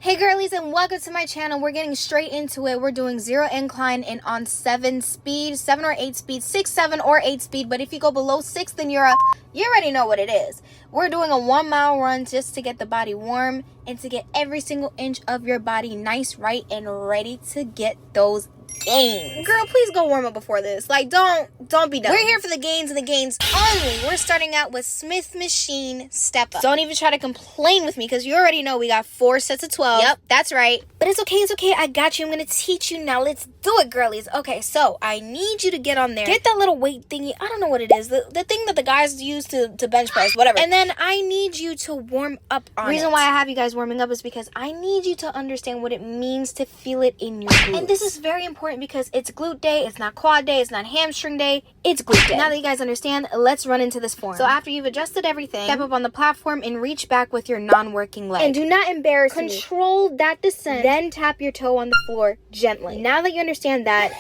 Hey girlies, and welcome to my channel. We're getting straight into it. We're doing 0 incline and on 7 speed, 7 or 8 speed, 6, 7 or 8 speed. But if you go below 6, then you already know what it is. We're doing a 1 mile run just to get the body warm and to get every single inch of your body nice, right, and ready to get those gains. Girl, please go warm up before this. Like, don't be dumb. We're here for the gains and the gains only. We're starting out with Smith machine step up. Don't even try to complain with me because you already know we got 4 sets of 12. Yep, that's right. But it's okay. I got you. I'm gonna teach you now. Let's do it, girlies. Okay, so I need you to get on there. Get that little weight thingy. I don't know what it is. The thing that the guys use to bench press, whatever. And then I need you to warm up on it. The reason why I have you guys warming up is because I need you to understand what it means to feel it in your glutes. And this is very important because it's glute day, it's not quad day, it's not hamstring day, it's glute day. Now that you guys understand, let's run into this form. So after you've adjusted everything, step up on the platform and reach back with your non-working leg. And do not embarrass me. Control that descent, then tap your toe on the floor gently. Now that you understand that,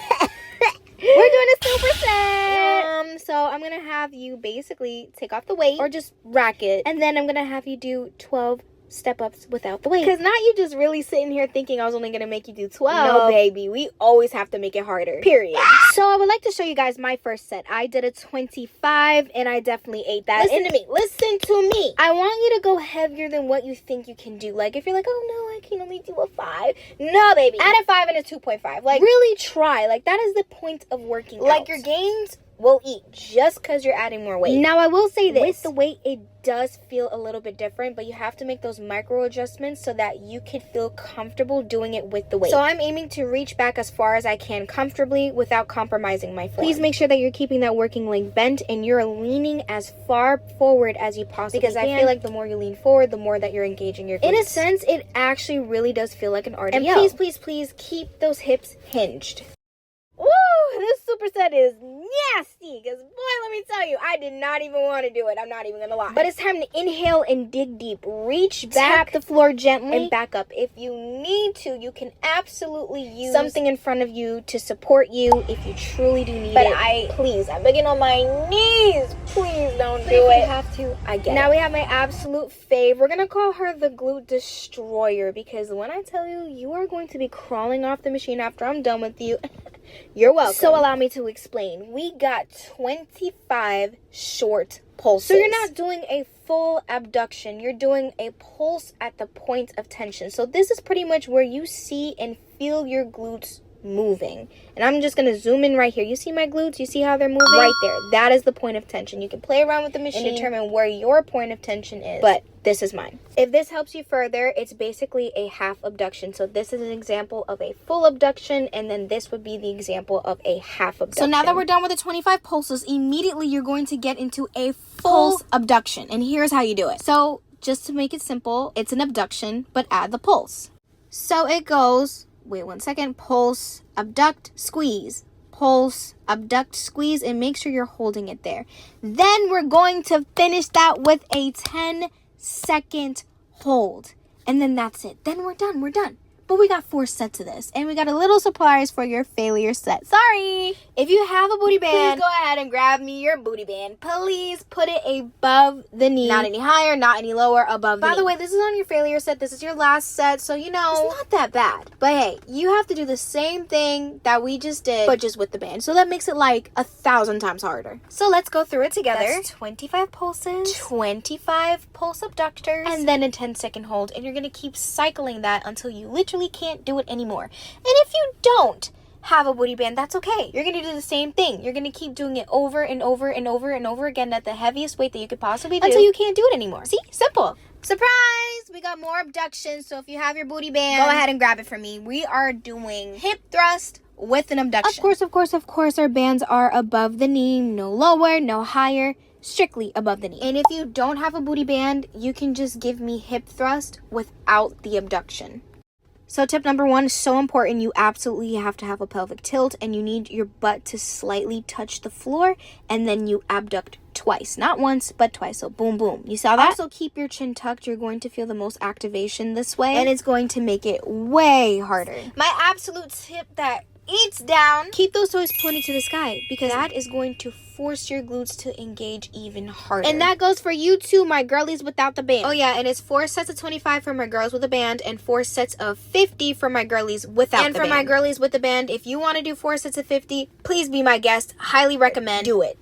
we're doing a superset. So I'm going to have you basically take off the weight or just rack it. And then I'm going to have you do 12 step-ups without the weight. Because now you just really sitting here thinking I was only going to make you do 12. No, baby. We always have to make it harder. Period. So I would like to show you guys my first set. I did a 25 and I definitely ate that. Listen to me. Listen to me. I want you to go heavier than what you think you can do. Like if you're like, oh no, I can only do a 5. No, baby. Add a 5 and a 2.5. Like really try. Like that is the point of working out. Like your gains will eat just because you're adding more weight. Now I will say this. With the weight, it does feel a little bit different, but you have to make those micro adjustments so that you can feel comfortable doing it with the weight. So I'm aiming to reach back as far as I can comfortably without compromising my form. Please make sure that you're keeping that working leg bent and you're leaning as far forward as you possibly can. Because I feel like the more you lean forward, the more that you're engaging your glutes. In a sense, it actually really does feel like an RDL. And please keep those hips hinged. Woo! This superset is nasty because, boy, let me tell you, I did not even want to do it. I'm not even going to lie. But it's time to inhale and dig deep. Reach back, tap the floor gently, and back up. If you need to, you can absolutely use something in front of you to support you if you truly do need it. But please, I'm begging on my knees. Please don't do it. If you have to, I get it. Now we have my absolute fave. We're going to call her the glute destroyer because when I tell you, you are going to be crawling off the machine after I'm done with you. You're welcome. So allow me to explain. We got 25 short pulses. So you're not doing a full abduction. You're doing a pulse at the point of tension. So this is pretty much where you see and feel your glutes moving. And I'm just going to zoom in right here. You see my glutes? You see how they're moving? Right there. That is the point of tension. You can play around with the machine and determine where your point of tension is. But this is mine. If this helps you further, it's basically a half abduction. So this is an example of a full abduction, and then this would be the example of a half abduction. So now that we're done with the 25 pulses, immediately you're going to get into a full abduction. And here's how you do it. So just to make it simple, it's an abduction, but add the pulse. So it goes, wait 1 second, pulse, abduct, squeeze. Pulse, abduct, squeeze, and make sure you're holding it there. Then we're going to finish that with a 10-second hold. And then that's it. Then we're done. But we got 4 sets of this. And we got a little surprise for your failure set. Sorry. If you have a booty band, please go ahead and grab me your booty band. Please put it above the knee. Not any higher, not any lower, above the knee. By the way, this is on your failure set. This is your last set. So, you know, it's not that bad. But hey, you have to do the same thing that we just did, but just with the band. So that makes it like 1,000 times harder. So let's go through it together. That's 25 pulses, 25 pulse abductors, and then a 10-second hold. And you're going to keep cycling that until you literally can't do it anymore. And if you don't have a booty band, that's okay. You're going to do the same thing. You're going to keep doing it over and over and over and over again at the heaviest weight that you could possibly do until you can't do it anymore. See? Simple. Surprise! We got more abductions. So if you have your booty band, go ahead and grab it from me. We are doing hip thrust with an abduction. Of course, our bands are above the knee. No lower, no higher. Strictly above the knee. And if you don't have a booty band, you can just give me hip thrust without the abduction. So tip number 1 is so important. You absolutely have to have a pelvic tilt and you need your butt to slightly touch the floor, and then you abduct twice. Not once, but twice. So boom, boom. You saw that? Also keep your chin tucked. You're going to feel the most activation this way, and it's going to make it way harder. My absolute tip that eats down, keep those toes pointed to the sky because that is going to force your glutes to engage even harder. And that goes for you too, my girlies without the band. Oh yeah, and it's 4 sets of 25 for my girls with a band and 4 sets of 50 for my girlies without the band. And for my girlies with the band, if you want to do 4 sets of 50, please be my guest. Highly recommend. Do it.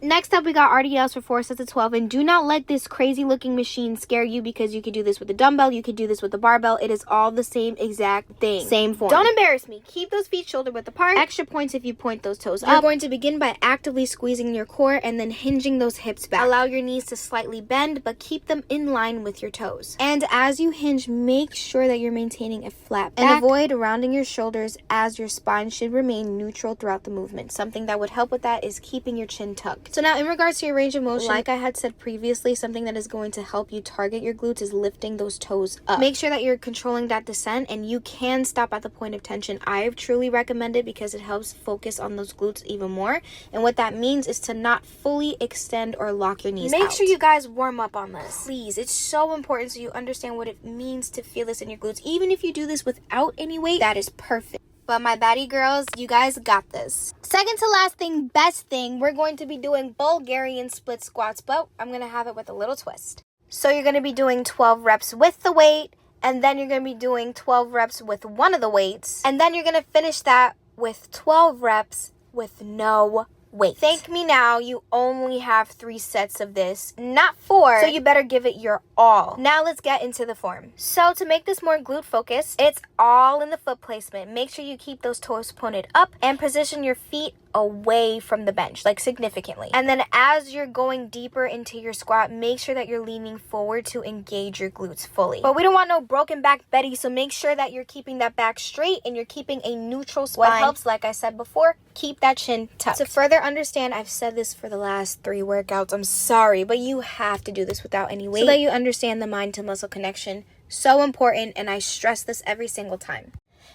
Next up, we got RDLs for 4 sets of 12. And do not let this crazy looking machine scare you, because you could do this with a dumbbell. You could do this with a barbell. It is all the same exact thing. Same form. Don't embarrass me. Keep those feet shoulder width apart. Extra points if you point those toes up. You're going to begin by actively squeezing your core and then hinging those hips back. Allow your knees to slightly bend, but keep them in line with your toes. And as you hinge, make sure that you're maintaining a flat back. And avoid rounding your shoulders, as your spine should remain neutral throughout the movement. Something that would help with that is keeping your chin tucked. So now in regards to your range of motion, like I had said previously, something that is going to help you target your glutes is lifting those toes up. Make sure that you're controlling that descent, and you can stop at the point of tension. I truly recommend it because it helps focus on those glutes even more. And what that means is to not fully extend or lock your knees out. Make sure you guys warm up on this. Please, it's so important so you understand what it means to feel this in your glutes. Even if you do this without any weight, that is perfect. But my baddie girls, you guys got this. Second to last thing, best thing, we're going to be doing Bulgarian split squats, but I'm going to have it with a little twist. So you're going to be doing 12 reps with the weight, and then you're going to be doing 12 reps with one of the weights, and then you're going to finish that with 12 reps with no weight. Thank me now, you only have 3 sets of this, not 4, so you better give it your all. Now let's get into the form. So to make this more glute focused, it's all in the foot placement. Make sure you keep those toes pointed up and position your feet away from the bench, like significantly. And then as you're going deeper into your squat, make sure that you're leaning forward to engage your glutes fully. But we don't want no broken back Betty, so make sure that you're keeping that back straight and you're keeping a neutral spine. What helps, like I said before, keep that chin tucked. To further understand, I've said this for the last 3 workouts, I'm sorry, but you have to do this without any weight so that you understand the mind to muscle connection. So important, and I stress this every single time.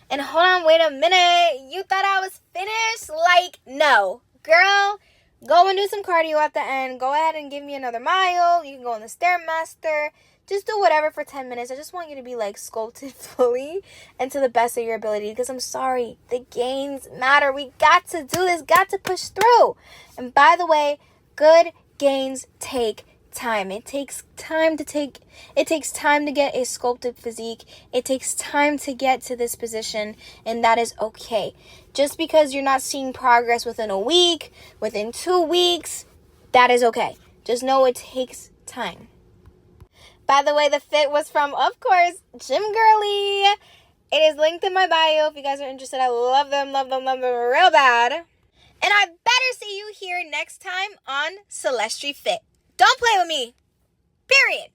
And hold on, wait a minute. You thought I was finished? Like, no. Girl, go and do some cardio at the end. Go ahead and give me another mile. You can go on the Stairmaster. Just do whatever for 10 minutes. I just want you to be, like, sculpted fully and to the best of your ability. Because I'm sorry, the gains matter. We got to do this. Got to push through. And by the way, good gains take time. It takes time to get a sculpted physique. It takes time to get to this position, and that is okay. Just because you're not seeing progress within a week, within 2 weeks, that is okay. Just know it takes time. By the way, the fit was from, of course, Gym Girly. It is linked in my bio if you guys are interested. I love them real bad. And I better see you here next time on Celestri Fit. Don't play with me. Period.